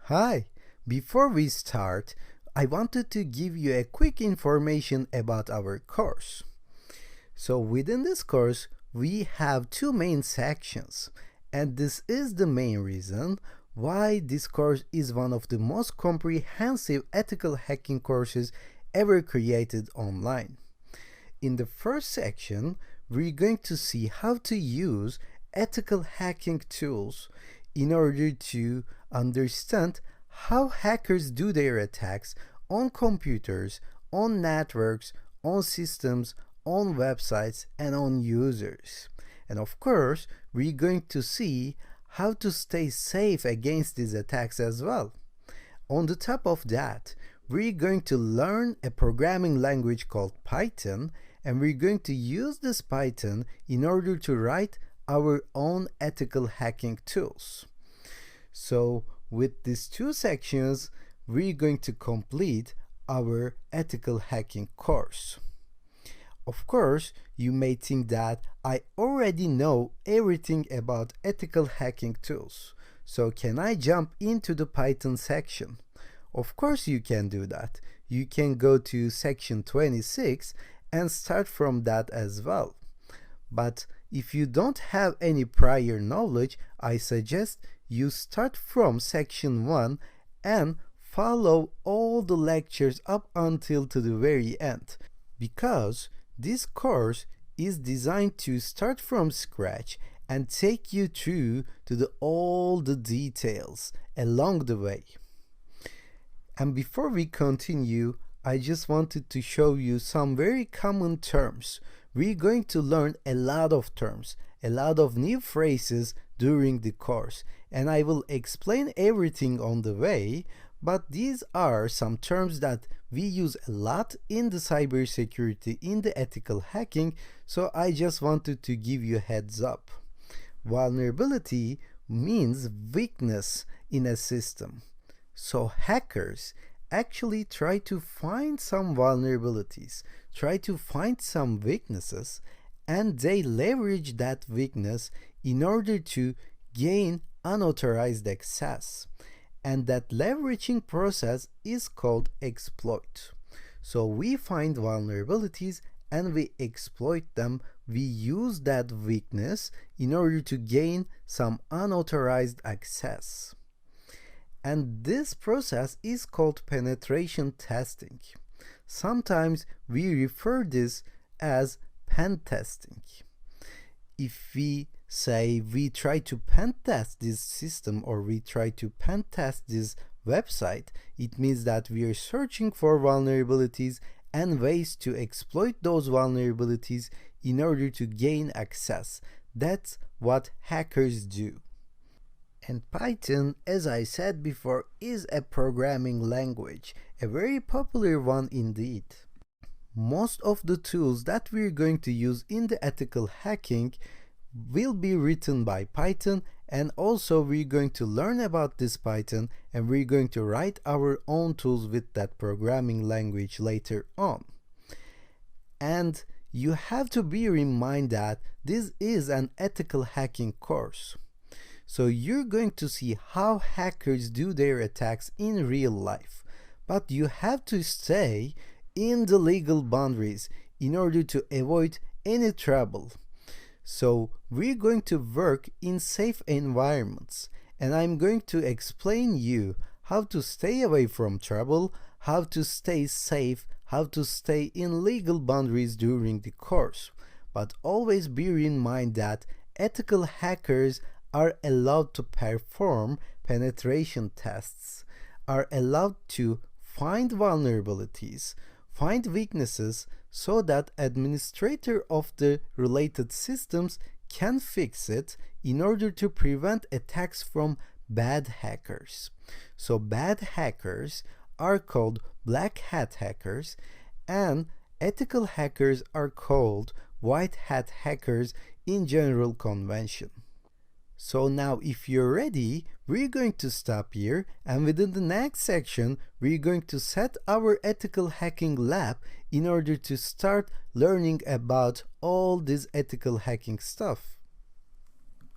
Hi, before we start, I wanted to give you a quick information about our course. So within this course, we have two main sections, and this is the main reason why this course is one of the most comprehensive ethical hacking courses ever created online. In the first section, we're going to see how to use ethical hacking tools in order to understand how hackers do their attacks on computers, on networks, on systems, on websites, and on users. And of course, we're going to see how to stay safe against these attacks as well. On the top of that, we're going to learn a programming language called Python, and we're going to use this Python in order to write our own ethical hacking tools. So with these two sections, we're going to complete our ethical hacking course. Of course, you may think that I already know everything about ethical hacking tools. So can I jump into the Python section? Of course you can do that. You can go to section 26 and start from that as well. But if you don't have any prior knowledge, I suggest you start from section 1 and follow all the lectures up until to the very end, because this course is designed to start from scratch and take you through to all the details along the way. And before we continue, I just wanted to show you some very common terms. We're going to learn a lot of terms, a lot of new phrases during the course, and I will explain everything on the way, but these are some terms that we use a lot in the cybersecurity, in the ethical hacking, so I just wanted to give you a heads up. Vulnerability means weakness in a system. So hackers actually try to find some vulnerabilities, try to find some weaknesses, and they leverage that weakness in order to gain unauthorized access. And that leveraging process is called exploit. So we find vulnerabilities and we exploit them. We use that weakness in order to gain some unauthorized access. And this process is called penetration testing. Sometimes we refer this as pen testing. If we say we try to pen test this system or we try to pen test this website, it means that we are searching for vulnerabilities and ways to exploit those vulnerabilities in order to gain access. That's what hackers do. And Python, as I said before, is a programming language, a very popular one indeed. Most of the tools that we're going to use in the ethical hacking will be written by Python, and also we're going to learn about this Python and we're going to write our own tools with that programming language later on. And you have to bear in mind that this is an ethical hacking course. So you're going to see how hackers do their attacks in real life, but you have to stay in the legal boundaries in order to avoid any trouble. So we're going to work in safe environments, and I'm going to explain you how to stay away from trouble, how to stay safe, how to stay in legal boundaries during the course. But always bear in mind that ethical hackers are allowed to perform penetration tests, are allowed to find vulnerabilities, find weaknesses, so that administrator of the related systems can fix it in order to prevent attacks from bad hackers. So bad hackers are called black hat hackers, and ethical hackers are called white hat hackers in general convention. So now if you're ready, we're going to stop here, and within the next section, we're going to set our ethical hacking lab in order to start learning about all this ethical hacking stuff.